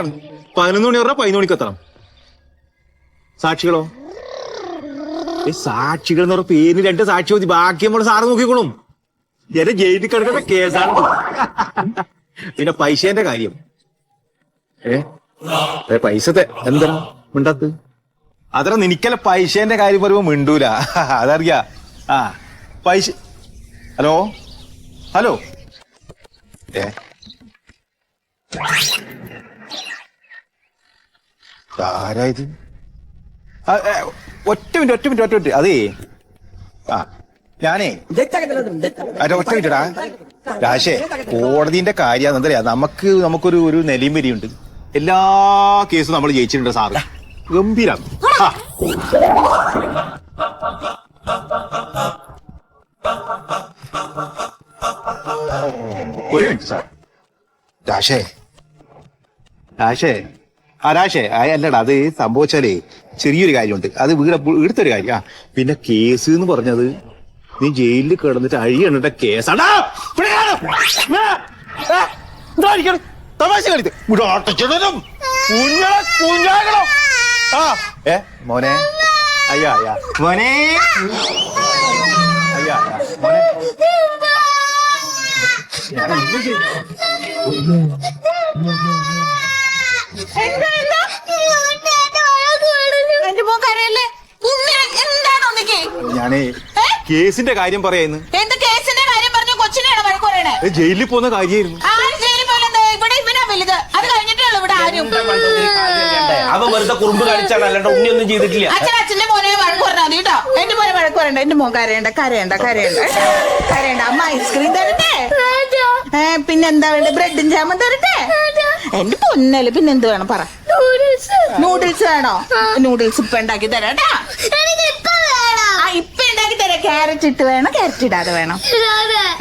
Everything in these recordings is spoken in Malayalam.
11 മണി പറഞ്ഞാൽ 11 മണിക്ക് എത്തണം. സാക്ഷികളോ? സാക്ഷികൾ എന്ന് പറഞ്ഞ പേരിന് 2 സാക്ഷി മതി, ബാക്കി നമ്മൾ സാറ് നോക്കിക്കോളും. എന്നെ ജയിലിൽ കിടക്കുന്ന കേസാണ്. പിന്നെ പൈസേന്റെ കാര്യം പൈസത്തെ എന്താ മിണ്ടാത്ത്? അത്ര നിനക്കല്ല പൈസേന്റെ കാര്യം പറയുമ്പോ മിണ്ടൂല, അതറിയാ. ആ പൈസ. ഹലോ ഹലോ ആരായത്? ഒറ്റ മിനിറ്റ് അതേ. ആ ഞാനേ ഒറ്റ മിനിറ്റടാ രാശേ, കോടതിന്റെ കാര്യം എന്തറിയാ, നമുക്കൊരു നിലയും വരിയുണ്ട്. എല്ലാ കേസും നമ്മൾ ജയിച്ചിട്ടുണ്ട് സാറ്. ഗംഭീരം. ഒരു മിനിറ്റ് സാർ. രാശേ അല്ലടാ, അത് സംഭവിച്ചാലേ ചെറിയൊരു കാര്യമുണ്ട്. അത് വീടത്തൊരു കാര്യം. ആ പിന്നെ കേസ് എന്ന് പറഞ്ഞത് നീ ജയിലിൽ കിടന്നിട്ട് അഴിയണ്ട കേസാണ്. തമാശ കളിത്ത് മോനെ അയ്യാ മോനെ അയ്യാ മോനെ ഞാനേ കേസിന്റെ കാര്യം പറയാന്ന്. ജയിലിൽ പോകുന്ന കാര്യമായിരുന്നു. അവ വെറുതെ കുറുമ്പ് കാണിച്ചാണ്, അല്ലാണ്ട് ഉണ്ണിയൊന്നും ചെയ്തിട്ടില്ല. അച്ഛന്റെ മോനെ വഴക്ക് പറഞ്ഞാൽ കേട്ടോ. എന്റെ മോനെ വഴക്ക് പറയണ്ട. എന്റെ മോൻ കരയണ്ട. അമ്മ ഐസ്ക്രീം തരട്ടെ? പിന്നെന്താ വേണ്ടേ? ബ്രെഡും ജാമും തരട്ടെ? എന്റെ പൊന്നല് പിന്നെന്ത് വേണം പറ. നൂഡിൽസ് വേണോ? നൂഡിൽസ് ഇപ്പൊ ഉണ്ടാക്കി തരാട്ടാ. ഇപ്പൊ ഉണ്ടാക്കി തരാം. ക്യാരറ്റ് ഇട്ട് വേണം, ക്യാരറ്റ് ഇടാതെ വേണം?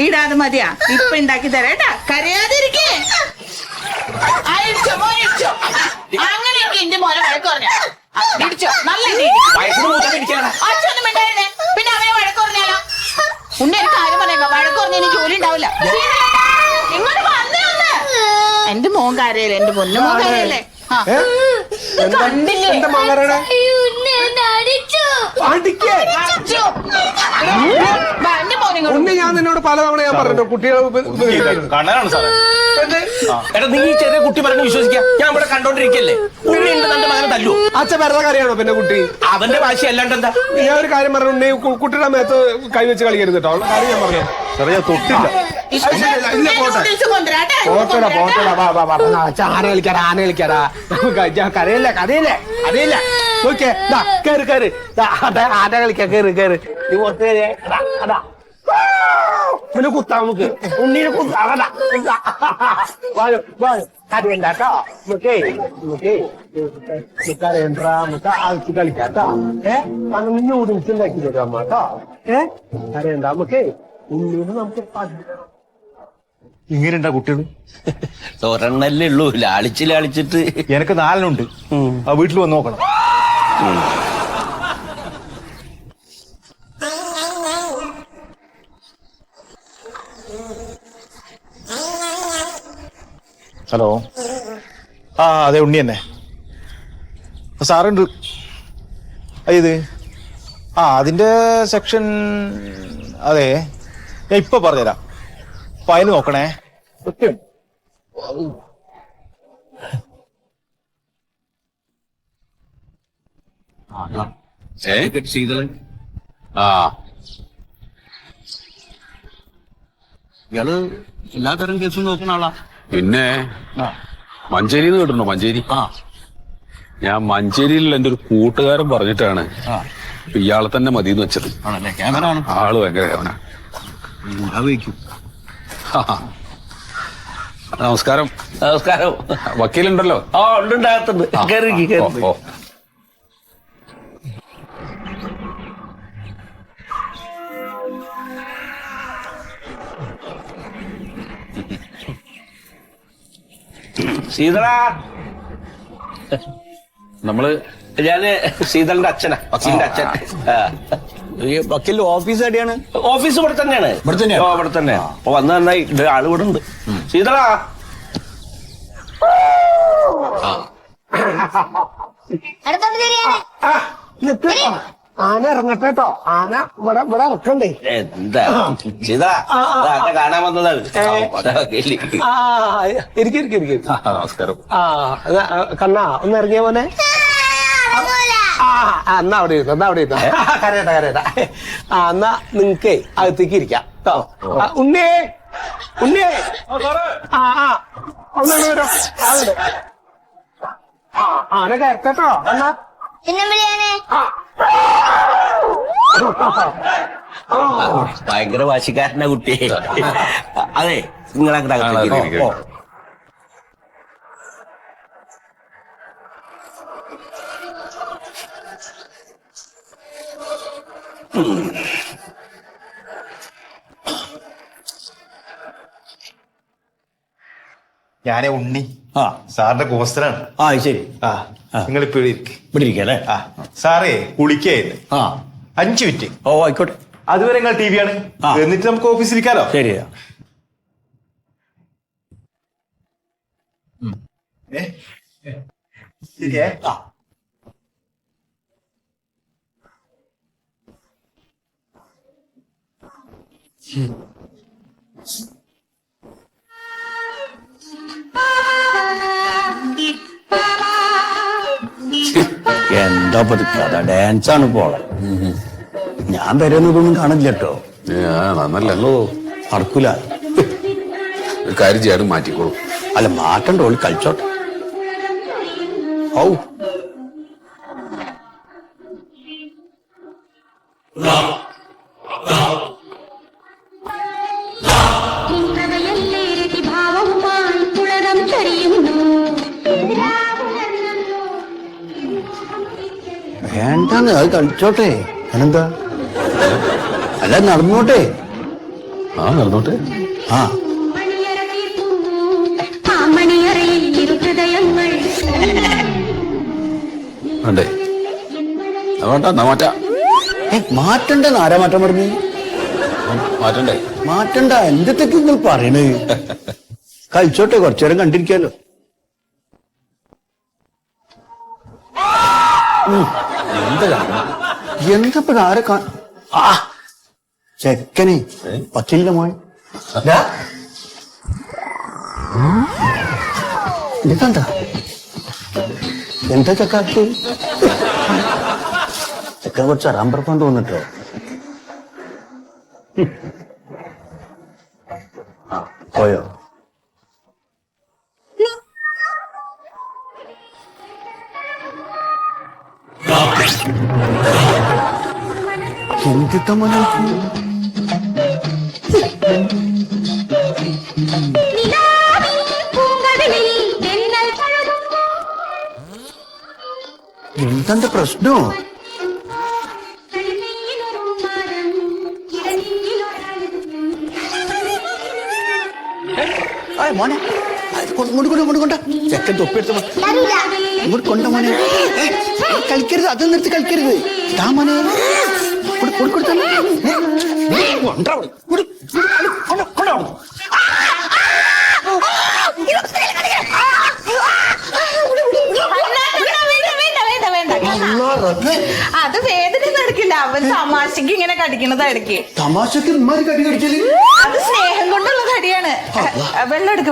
ഇടാതെ മതിയാ? ഇപ്പൊ ഉണ്ടാക്കി തരാട്ടാ. കരയാതിരിക്കേ. അങ്ങനെയൊക്കെ എന്റെ മോനെ വഴക്ക് പറഞ്ഞ ഇടിച്ചോ? നല്ല അച്ഛനൊന്നും മിണ്ടായിരുന്നേ. പിന്നെ അവനെ വഴക്ക് പറഞ്ഞാലോ? ഉണ്ണി ഒരു കാര്യം പറയാം, വഴക്ക് പറഞ്ഞ എനിക്ക് ജോലി ഉണ്ടാവില്ല. ഇങ്ങോട്ട് വന്നേ ഒന്ന്. എന്റെ മോൻ കരയല്ലേ? എന്റെ പൊന്നു മോൻ കരയല്ലേ? കണ്ടില്ലേ? ഞാൻ നിന്നോട് പലതവണ ഞാൻ പറഞ്ഞു കുട്ടികൾ കണ്ണനാണ് സാറേ. എടാ നീ ചെറിയ കുട്ടി പറഞ്ഞു വിശ്വസിക്കാം. ഞാൻ ഇവിടെ കണ്ടോണ്ടിരിക്കല്ലേ, ഉണ്ണി ഉണ്ട് തന്റെ മകനെ തല്ലു. അച്ഛൻ വെറുതെ കാര്യമാണോ പിന്നെ കുട്ടി? അവന്റെ ഭാഷ അല്ലാണ്ട് എന്താ? ഞാൻ ഒരു കാര്യം പറഞ്ഞു, ഉണ്ണി കുട്ടിയുടെ മേത്ത് കൈവച്ച് കളിക്കരുത് കേട്ടോ. കാര്യം ഞാൻ പറഞ്ഞു. സാറേ ഞാൻ തൊട്ടില്ല. ആന കളിക്കാടാ. കരയില്ല. ഓക്കെ കേറ്. ആന കളിക്കാം. കേറ്. നീ പുറത്ത് കയറിയേ. അതാ പിന്നെ കുത്താം നമുക്ക്. ഉണ്ണീനെ കുത്താം. കരയണ്ടാട്ടോ. കളിക്കാട്ടോ. നൂഡിൽസ് ഉണ്ടാക്കി തരും അമ്മ കേട്ടോ. കരയണ്ട. നമുക്ക് ഉണ്ണീനെ നമുക്ക് ഇങ്ങനെയുണ്ടാ കുട്ടികൾ? ഒരെണ്ണല്ലേ ഉള്ളൂ, ലാളിച്ചിട്ട്. എനിക്ക് 4 ആ വീട്ടിൽ വന്ന് നോക്കണം. ഹലോ. അതെ ഉണ്ണി തന്നെ. സാറുണ്ട്. ഇത് അതിന്റെ സെക്ഷൻ. അതെ ഞാൻ ഇപ്പൊ പറഞ്ഞുതരാം. ഫയൽ നോക്കണേ. ഇയാള് എല്ലാത്തരം കേസും നോക്കുന്ന ആളാ. പിന്നെ മഞ്ചേരിന്ന് കേട്ടിട്ടുണ്ടോ? മഞ്ചേരി. ഞാൻ മഞ്ചേരിയിൽ എന്റെ ഒരു കൂട്ടുകാരൻ പറഞ്ഞിട്ടാണ് ഇയാളെ തന്നെ മതിന്ന് വെച്ചത്. ആണല്ലേ? ക്യാമറ ആള് ഭയങ്കര നമസ്കാരം. വക്കീലുണ്ടല്ലോ? ഉണ്ടുണ്ടാകത്തുണ്ട്. ശീതളാ, ഞാന് ശീതളിന്റെ അച്ഛനാ, വക്കീലിന്റെ അച്ഛൻ. വക്കീലിന്റെ ഓഫീസ് എവിടെയാണ്? ഓഫീസ് ഇവിടെ തന്നെയാണ്. ഇവിടെ തന്നെ. അപ്പൊ വന്ന് നന്നായി. ആള് ഇവിടെ ഉണ്ട്. ശീതളാ, അടുത്തോട്ട് തിരിയാനെ. ആ, നിക്ക്. ആന ഇറങ്ങട്ടെ കേട്ടോ. ആന ഇവിടെ ഇവിടെ ഇറക്കണ്ടേ. എന്താ ഇതാ അതൊക്കെ കാണാൻ വന്നതാണ് ആ ഇരിക്കും. നമസ്കാരം. ആ കണ്ണാ ഒന്ന് ഇറങ്ങിയ പോലെ. എന്നാ അവിടെ ഇരുന്നോ. കരയട്ട. എന്നാ നിങ്ങക്കേ അകത്തേക്ക് ഇരിക്കാം കേട്ടോ. ഉണ്ണിയേ ഒന്ന് വരോ. ആന കയറ്റട്ടോ എന്നാ. പിന്നെ വിളിയാനെ. ഭയങ്കര വാശിക്കാരനാ കുട്ടിയെ. അതെ നിങ്ങളങ്ങനെ ഞാനേ ഉണ്ണി സാറിന്റെ കോസ്റ്ററാണ്. ശരി നിങ്ങൾ ഇപ്പൊ ഇവിടെ ഇരിക്കല്ലേ. സാറേ കുളിക്കായിരുന്നു 5 മിനിറ്റ്. ആയിക്കോട്ടെ. അതുവരെ നിങ്ങൾ ടി വി ആണ്. എന്നിട്ട് നമുക്ക് ഓഫീസിലിരിക്കാലോ. ശരിയാ. ശരിയേ. എന്താ കഥ ഡാൻസ് ആണ് പോളെ. ഞാൻ വരുന്നതൊന്നും കാണില്ല കേട്ടോ. നന്നല്ലോ നടക്കൂല. ഒരു കാര്യം ചെയ്യാനും മാറ്റിക്കോളൂ. അല്ല മാറ്റണ്ട, ഓളി കളിച്ചോട്ടെ. ഔ വേണ്ടാന്ന്, അത് കളിച്ചോട്ടെ. അതെന്താ? അല്ല നടന്നോട്ടെ. നടന്നോട്ടെ. വേണ്ടേ? വേണ്ട മാറ്റാ. മാറ്റണ്ടെന്ന് ആരാ മാറ്റം പറഞ്ഞു? മാറ്റണ്ടേ? മാറ്റണ്ട. എന്തൊക്കെ നിങ്ങൾ പറയണേ? കളിച്ചോട്ടെ, കുറച്ചു നേരം കണ്ടിരിക്കാലോ. എന്തപ്പോ ആരെ ചെക്കനെ പറ്റില്ല മോൻ. ഇതെന്താ എന്താ ചക്കാക്കി? ചെക്കൻ കുറച്ച് അറാമ്പറപ്പാൻ തോന്നിട്ടോ. പോയോ? എന്തിട്ട മോനെ? എന്താ പ്രശ്നോ? മോനെ കൊണ്ട ചെക്കൻ തൊപ്പിയെടുത്ത ഇങ്ങോട്ട് കൊണ്ട മോനെ. കളിക്കരുത്, അത് നിർത്തി കളിക്കരുത്. താ മോനെ അത് വേദന നടക്കില്ല. അവൻ തമാശക്ക് ഇങ്ങനെ കടിക്കണതായിരിക്കും. തമാശക്ക് ഇമ്മാതിരി കടി കടിക്കല്? അത് സ്നേഹം കൊണ്ടുള്ള കടിയാണ്. വെള്ളം എടുക്ക്.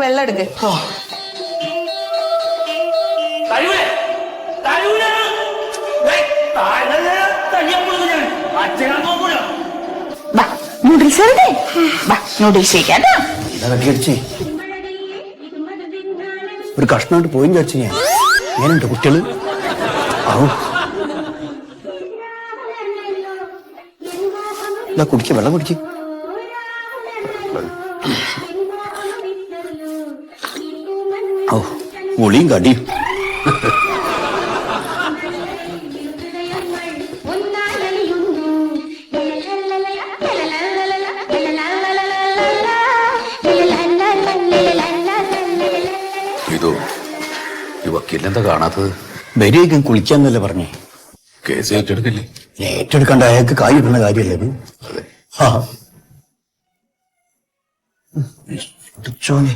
നൂഡിൽസ് നൂഡിൽസ് കഴിക്കാട്ടോ. ഒരു കഷ്ണമായിട്ട് പോയി ചോദിച്ചു ഞാൻ. ഞാനുണ്ട് കുട്ടികള്. കുടിക്ക, വെള്ളം കുടിക്ക. ഒളിയും കടിയും. ഇതോ ഈ വക്കീലെന്താ കാണാത്തത്? ബരിയൊക്കെ കുളിക്കാന്നല്ലേ പറഞ്ഞേ. കേസ് ഏറ്റെടുക്കില്ലേ? ഏറ്റെടുക്കണ്ട, അയാൾക്ക് കായ് കിട്ടുന്ന കാര്യമല്ലേ ഇത്? ചോനെ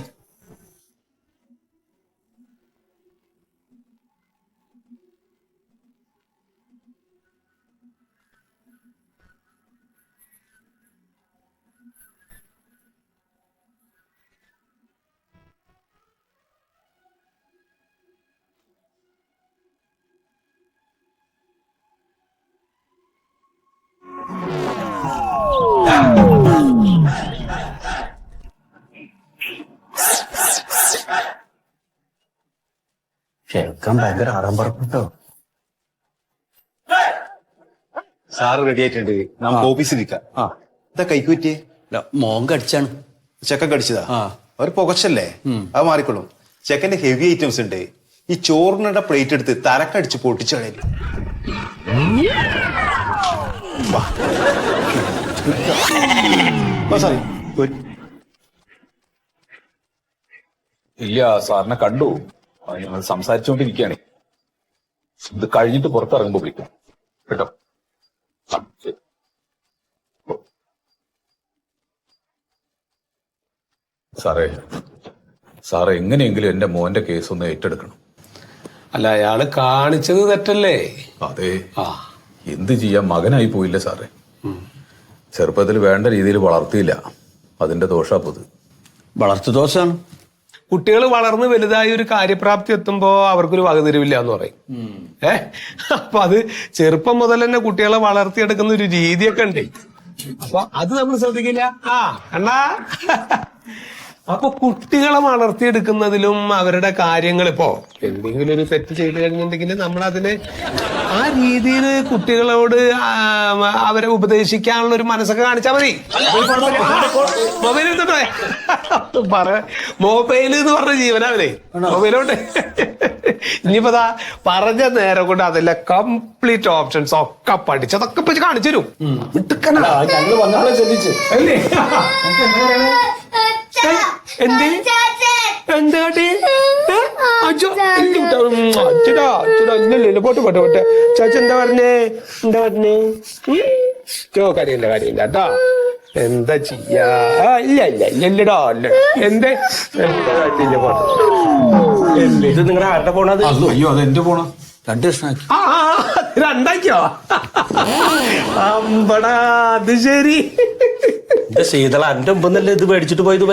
കേൾക്കാൻ ഭയങ്കര ആഡംബരപ്പെട്ടോ. സാറ് റെഡി ആയിട്ടുണ്ട്, നമുക്ക് ഓഫീസിൽ നിൽക്കാം. ഇതാ കൈക്ക് പറ്റിയേ? മോൻ കടിച്ചാണ്. ചെക്കൻ കടിച്ചതാ? ഒരു പുകച്ചല്ലേ, അത് മാറിക്കൊള്ളും. ചെക്കന്റെ ഹെവി ഐറ്റംസ് ഉണ്ട്. ഈ ചോറിനുള്ള പ്ലേറ്റ് എടുത്ത് തലക്കടിച്ച് പൊട്ടിച്ചു കളയല്. ഇല്ല, സാറിനെ കണ്ടു, ഞങ്ങൾ സംസാരിച്ചുകൊണ്ടിരിക്കുകയാണ്. ഇത് കഴിഞ്ഞിട്ട് പുറത്തിറങ്ങുമ്പോ വിളിക്കാം കേട്ടോ. ശരി. സാറേ എങ്ങനെയെങ്കിലും എന്റെ മോന്റെ കേസ് ഒന്ന് ഏറ്റെടുക്കണം. അല്ല, അയാള് കാണിച്ചത് തെറ്റല്ലേ? അതെ, എന്ത് ചെയ്യാൻ, മകനായി പോയില്ല സാറേ. ചെറുപ്പത്തിൽ വേണ്ട രീതിയിൽ വളർത്തിയില്ല, അതിന്റെ ദോഷാപ്പത്. വളർത്തു ദോഷാണ്. കുട്ടികൾ വളർന്ന് വലുതായി ഒരു കാര്യപ്രാപ്തി എത്തുമ്പോ അവർക്കൊരു വകതിരിവില്ല എന്ന് പറയും. അപ്പൊ അത് ചെറുപ്പം മുതൽ തന്നെ കുട്ടികളെ വളർത്തിയെടുക്കുന്ന ഒരു രീതിയൊക്കെ ഉണ്ട്. അപ്പൊ അത് നമ്മൾ ശ്രദ്ധിക്കില്ല. കണ്ടാ, അപ്പൊ കുട്ടികളെ വളർത്തിയെടുക്കുന്നതിലും അവരുടെ കാര്യങ്ങൾ ഇപ്പോ എന്തെങ്കിലും ഒരു തെറ്റ് ചെയ്ത് കഴിഞ്ഞിട്ടുണ്ടെങ്കിൽ നമ്മൾ അതിന് ആ രീതിയിൽ കുട്ടികളോട് അവരെ ഉപദേശിക്കാനുള്ള ഒരു മനസ്സൊക്കെ കാണിച്ചാൽ മതി. മൊബൈൽ എടുത്തോട്ടെ, മൊബൈൽ എന്ന് പറഞ്ഞ ജീവനവനെ മൊബൈലോട്ട്. ഇനിയിപ്പോ പറഞ്ഞ നേരം കൊണ്ട് അതിലെ കംപ്ലീറ്റ് ഓപ്ഷൻസ് ഒക്കെ പഠിച്ചതൊക്കെ ഇപ്പൊ കാണിച്ചു തരും. അല്ലേ? എന്താട്ടി പോട്ടെ. ചാച്ച എന്താ പറഞ്ഞേ? കാര്യമില്ല കേട്ടോ. എന്താ ചെയ്യാ? ഇല്ലടാ. എന്തേ ഇത് നിങ്ങളുടെ ആരുടെ പോണത്? അയ്യോ, അതെന്റെ പോണ. 2 കഷ്ണാക്കി. രണ്ടാക്കിയോ? അമ്പടാ, അത് ശരി. ശീതള എന്റെ മുമ്പെന്നല്ലേ ഇത് മേടിച്ചിട്ട് പോയത്?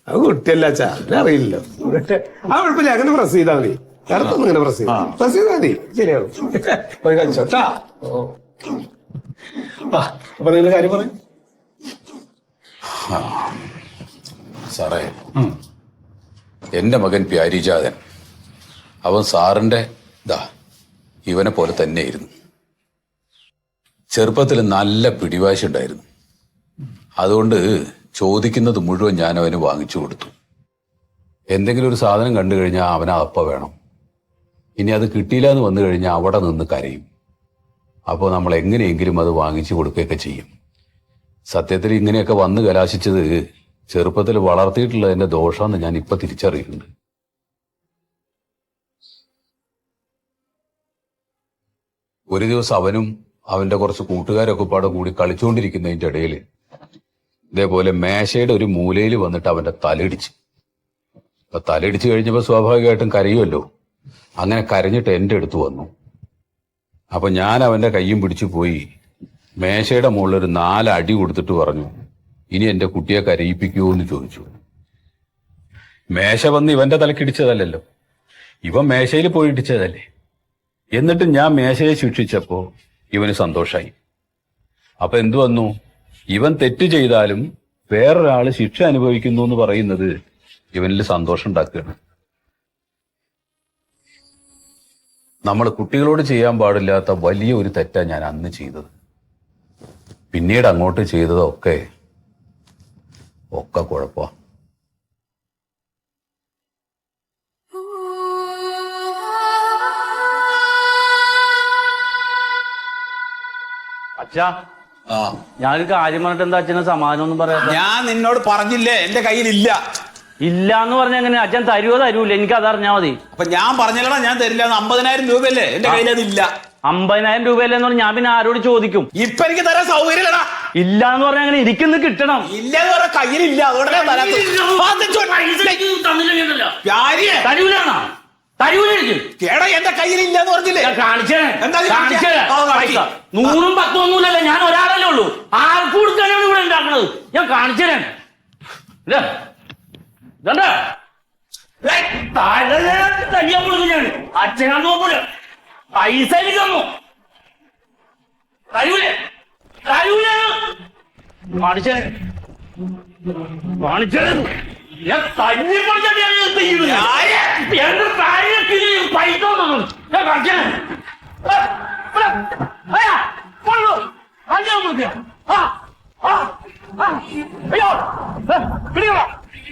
അത് കുട്ടിയല്ല ചാ, അറിയില്ലല്ലോ. കുഴപ്പമില്ല, അങ്ങനെ പ്രസ് ചെയ്താൽ മതി. ഇടത്തൊന്നും ഇങ്ങനെ പ്രസ് ചെയ്താൽ മതി, ശരിയാവും. പോയി കഴിച്ചോട്ടാ. അപ്പൊ നിങ്ങൾ കാര്യം പറയും. സാറേ, എന്റെ മകൻ പ്യാരിജാതൻ, അവൻ സാറിന്റെ ഇവനെ പോലെ തന്നെയായിരുന്നു. ചെറുപ്പത്തിൽ നല്ല പിടിവാശി ഉണ്ടായിരുന്നു. അതുകൊണ്ട് ചോദിക്കുന്നത് മുഴുവൻ ഞാൻ അവന് വാങ്ങിച്ചു കൊടുത്തു. എന്തെങ്കിലും ഒരു സാധനം കണ്ടു കഴിഞ്ഞാൽ അവന് അപ്പ വേണം. ഇനി അത് കിട്ടിയില്ല എന്ന് വന്നു കഴിഞ്ഞാൽ അവിടെ നിന്ന് കരയും. അപ്പോൾ നമ്മൾ എങ്ങനെയെങ്കിലും അത് വാങ്ങിച്ചു കൊടുക്കുകയൊക്കെ ചെയ്യും. സത്യത്തിൽ ഇങ്ങനെയൊക്കെ വന്ന് കലാശിച്ചത് ചെറുപ്പത്തിൽ വളർത്തിയിട്ടുള്ളതിന്റെ ദോഷമെന്ന് ഞാൻ ഇപ്പൊ തിരിച്ചറിയുന്നുണ്ട്. ഒരു ദിവസം അവനും അവന്റെ കുറച്ച് കൂട്ടുകാരൊക്കെ പാടെ കൂടി കളിച്ചുകൊണ്ടിരിക്കുന്നതിന്റെ ഇടയിൽ ഇതേപോലെ മേശയുടെ ഒരു മൂലയിൽ വന്നിട്ട് അവന്റെ തലയിടിച്ച്. അപ്പൊ തലയിടിച്ച് കഴിഞ്ഞപ്പോ സ്വാഭാവികമായിട്ടും കരയുമല്ലോ. അങ്ങനെ കരഞ്ഞിട്ട് എന്റെ അടുത്ത് വന്നു. അപ്പൊ ഞാൻ അവന്റെ കയ്യും പിടിച്ചു പോയി മേശയുടെ മുകളിൽ ഒരു 4 അടി കൊടുത്തിട്ട് പറഞ്ഞു, ഇനി എന്റെ കുട്ടിയെ കരയിപ്പിക്കുമോ എന്ന് ചോദിച്ചു. മേശ വന്ന് ഇവന്റെ തലക്കിടിച്ചതല്ലല്ലോ, ഇവൻ മേശയിൽ പോയി ഇടിച്ചതല്ലേ. എന്നിട്ട് ഞാൻ മേശയെ ശിക്ഷിച്ചപ്പോ ഇവന് സന്തോഷായി. അപ്പൊ എന്തു വന്നു, ഇവൻ തെറ്റ് ചെയ്താലും വേറൊരാള് ശിക്ഷ അനുഭവിക്കുന്നു എന്ന് പറയുന്നത് ഇവനിൽ സന്തോഷം ഉണ്ടാക്കുകയാണ്. നമ്മൾ കുട്ടികളോട് ചെയ്യാൻ പാടില്ലാത്ത വലിയ ഒരു തെറ്റാ ഞാൻ അന്ന് ചെയ്തത്. പിന്നീട് അങ്ങോട്ട് ചെയ്തതൊക്കെ കുഴപ്പമാ. അച്ഛാ, ഞാനൊരു കാര്യം പറഞ്ഞിട്ട് എന്താ അച്ഛനെ സമാധാനം ഒന്നും പറയാ? ഞാൻ നിന്നോട് പറഞ്ഞില്ലേ എന്റെ കയ്യിലില്ല. ഇല്ല എന്ന് പറഞ്ഞ എങ്ങനെ? അച്ഛൻ തരുവോ തരൂല്ലേ? എനിക്ക് അതറിഞ്ഞാ മതി. അപ്പൊ ഞാൻ പറഞ്ഞല്ലടാ ഞാൻ തരില്ല. 50,000 രൂപയല്ലേ എന്റെ കയ്യിൽ, അതില്ല. 50,000 രൂപയല്ലെന്ന് പറഞ്ഞാൽ ഞാൻ പിന്നെ ആരോട് ചോദിക്കും? ഇപ്പൊ എനിക്ക് തരാൻ സൗകര്യമില്ലടാ. ഇല്ല എന്ന് പറഞ്ഞാൽ അങ്ങനെ ഇരിക്കുന്നു കിട്ടണം. ഇല്ല എന്ന് പറഞ്ഞ കയ്യിലില്ല, അതുകൊണ്ട് ഞാൻ തരാത്ത. കേടാ എന്റെ കയ്യിലില്ല എന്ന് പറഞ്ഞില്ലേ? പൈസ 100ഉം 10ഉം ഒന്നുമില്ലല്ലോ, ഞാൻ ഒരാളല്ലേ ഉള്ളൂ. ആർക്കും കൊടുക്കാനാണ് ഇവിടെ ഉണ്ടാക്കുന്നത്. ഞാൻ കാണിച്ചു തരാൻ. അച്ഛനാ നോക്കൂല. പൈസ എനിക്ക് തന്നു. തരൂലേ? തരൂലേ? കാണിച്ചേ. ഞാൻ തന്നെ എന്റെ കാര്യത്തിൽ പൈസ ഞാൻ കളിക്കണേ അയ്യോ പിടിക്കണോ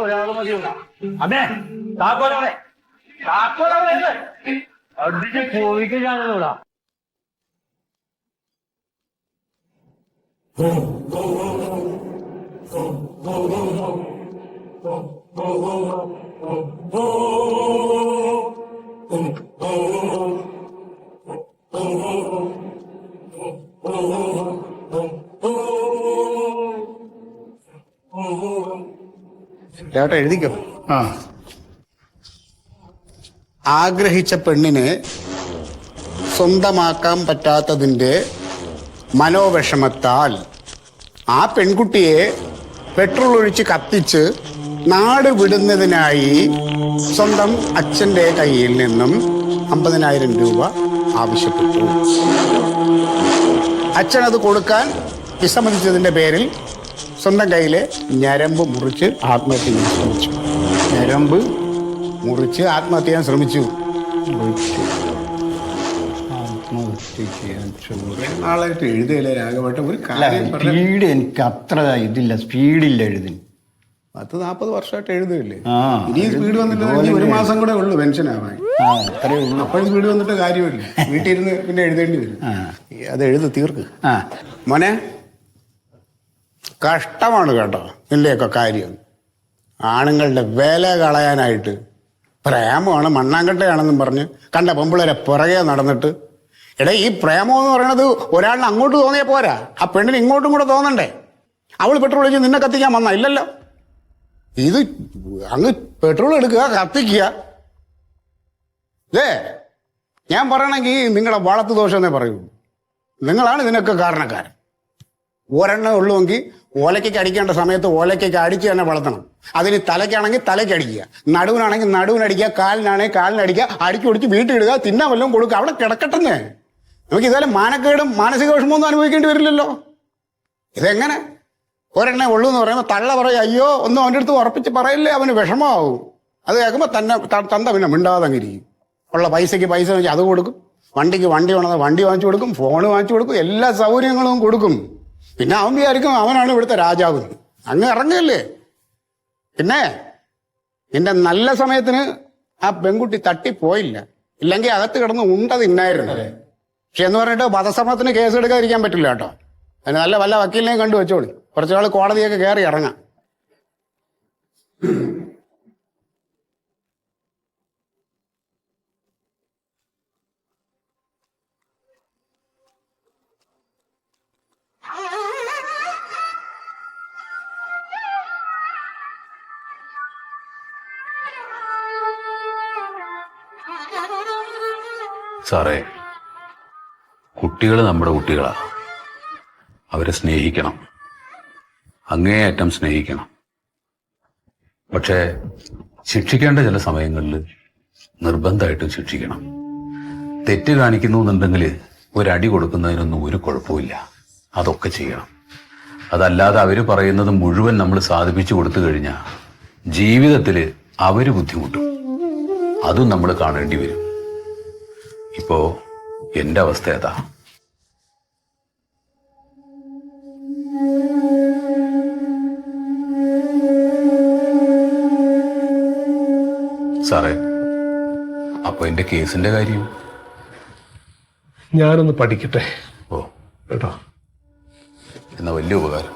ഒരാള് മതിയുള്ള അതെ താക്കോലോടെ അടിച്ച് ചോദിക്കാനുള്ള ചേട്ടാ എഴുതിക്കോ. ആ, ആഗ്രഹിച്ച പെണ്ണിനെ സ്വന്തമാക്കാൻ പറ്റാത്തതിൻ്റെ മനോവിഷമത്താൽ ആ പെൺകുട്ടിയെ പെട്രോൾ ഒഴിച്ച് കത്തിച്ച് നാട് വിടുന്നതിനായി സ്വന്തം അച്ഛൻ്റെ കയ്യിൽ നിന്നും 50,000 രൂപ ആവശ്യപ്പെട്ടു. അച്ഛനത് കൊടുക്കാൻ വിസമ്മതിച്ചതിൻ്റെ പേരിൽ സ്വന്തം കയ്യിലെ ഞരമ്പ് മുറിച്ച് ആത്മഹത്യ ചെയ്യാൻ ശ്രമിച്ചു. ഞരമ്പ് മുറിച്ച് ആത്മഹത്യ ചെയ്യാൻ ശ്രമിച്ചു. നാളായിട്ട് എഴുതിയില്ലേ രാഘവട്ടം? ഒരു കാര്യം സ്പീഡ് എനിക്ക് അത്ര ഇതില്ല, സ്പീഡില്ല എഴുതി. 40 വർഷമായിട്ട് എഴുതില്ലേ? ആ, ഇനി സ്പീഡ് വന്നിട്ട് ഒരു മാസം കൂടെ ഉള്ളു പെൻഷൻ ആവാൻ. അത്രേ ഉള്ളൂ. അപ്പോഴും സ്പീഡ് വന്നിട്ട് കാര്യമില്ല. വീട്ടിൽ ഇരുന്ന് പിന്നെ എഴുതേണ്ടി വരും. അത് എഴുതി തീർക്ക്. മോനെ, കഷ്ടമാണ് കേട്ടോ ഇതിൻ്റെയൊക്കെ കാര്യം. ആണുങ്ങളുടെ വില കളയാനായിട്ട് പ്രേമമാണ് മണ്ണാങ്കട്ടയാണെന്നും പറഞ്ഞ് കണ്ട പെമ്പിള്ളേരെ പുറകെ നടന്നിട്ട്, എടാ ഈ പ്രേമം എന്ന് പറയണത് ഒരാളിന് അങ്ങോട്ട് തോന്നിയാൽ പോരാ, ആ പെണ്ണിന് ഇങ്ങോട്ടും കൂടെ തോന്നണ്ടേ. അവൾ പെട്രോൾ ഒഴിച്ച് നിന്നെ കത്തിക്കാൻ വന്ന ഇല്ലല്ലോ. ഇത് അങ്ങ് പെട്രോൾ എടുക്കുക, കത്തിക്കുക. ഞാൻ പറയണമെങ്കിൽ നിങ്ങളെ വളർത്തു ദോഷം എന്നേ പറയൂ. നിങ്ങളാണ് ഇതിനൊക്കെ കാരണക്കാരൻ. ഒരെണ്ണം ഉള്ളുവെങ്കിൽ ഓലയ്ക്കൊക്കെ അടിക്കേണ്ട സമയത്ത് ഓലയ്ക്കൊക്കെ അടിച്ച് തന്നെ വളർത്തണം. അതിന് തലയ്ക്കാണെങ്കിൽ തലയ്ക്ക് അടിക്കുക, നടുവിനാണെങ്കിൽ നടുവിനടിക്കുക, കാലിനാണെങ്കിൽ കാലിനടിക്കുക, അടിക്കി ഒടിച്ച് വീട്ടിൽ ഇടുക, തിന്നാൻ വല്ലതും കൊടുക്കുക, അവിടെ കിടക്കട്ടെന്നേ. നമുക്ക് ഇതുപോലെ മാനക്കേടും മാനസിക വിഷമമൊന്നും അനുഭവിക്കേണ്ടി വരില്ലല്ലോ. ഇതെങ്ങനെ ഒരെണ്ണേ ഉള്ളൂ എന്ന് പറയുമ്പോൾ തള്ള പറയും, അയ്യോ ഒന്നും അവൻ്റെ അടുത്ത് ഉറപ്പിച്ച് പറയില്ലേ, അവന് വിഷമമാവും. അത് കേൾക്കുമ്പോൾ തന്നെ തന്ത പിന്നെ മിണ്ടാതങ്ങിരിക്കും. ഉള്ള പൈസയ്ക്ക് പൈസ വെച്ച് അത് കൊടുക്കും, വണ്ടിക്ക് വണ്ടി വേണമെന്ന് വണ്ടി വാങ്ങിച്ചു കൊടുക്കും, ഫോൺ വാങ്ങിച്ചു കൊടുക്കും, എല്ലാ സൗകര്യങ്ങളും കൊടുക്കും. പിന്നെ അവൻ വിചാരിക്കും അവനാണ് ഇവിടുത്തെ രാജാവ്. അങ്ങ് ഇറങ്ങല്ലേ. പിന്നെ നിന്റെ നല്ല സമയത്തിന് ആ പെൺകുട്ടി തട്ടിപ്പോയില്ല, ഇല്ലെങ്കിൽ അകത്ത് കിടന്ന് ഉണ്ട തിന്നായിരുന്നു. പക്ഷെ എന്ന് പറഞ്ഞിട്ട് വധശ്രമത്തിന് കേസ് എടുക്കാതിരിക്കാൻ പറ്റില്ല കേട്ടോ. അതിന് നല്ല വല്ല വക്കീലിനെയും കണ്ടു വെച്ചോളി. കുറച്ചുനാൾ കോടതിയൊക്കെ കയറി ഇറങ്ങാം. സാറേ, കുട്ടികൾ നമ്മുടെ കുട്ടികളാ. അവരെ സ്നേഹിക്കണം, അങ്ങേയറ്റം സ്നേഹിക്കണം. പക്ഷേ ശിക്ഷിക്കേണ്ട ചില സമയങ്ങളിൽ നിർബന്ധമായിട്ടും ശിക്ഷിക്കണം. തെറ്റ് കാണിക്കുന്നു എന്നുണ്ടെങ്കിൽ ഒരടി കൊടുക്കുന്നതിനൊന്നും ഒരു കുഴപ്പമില്ല, അതൊക്കെ ചെയ്യണം. അതല്ലാതെ അവർ പറയുന്നത് മുഴുവൻ നമ്മൾ സാധിപ്പിച്ചു കൊടുത്തു കഴിഞ്ഞാൽ ജീവിതത്തിൽ അവർ ബുദ്ധിമുട്ടും. അതും നമ്മൾ കാണേണ്ടി വരും. ഇപ്പോ എന്റെ അവസ്ഥ ഏതാ? സാറേ, അപ്പൊ എന്റെ കേസിന്റെ കാര്യം? ഞാനൊന്ന് പഠിക്കട്ടെ. ഓ കേട്ടോ, എന്നാ വലിയ ഉപകാരം.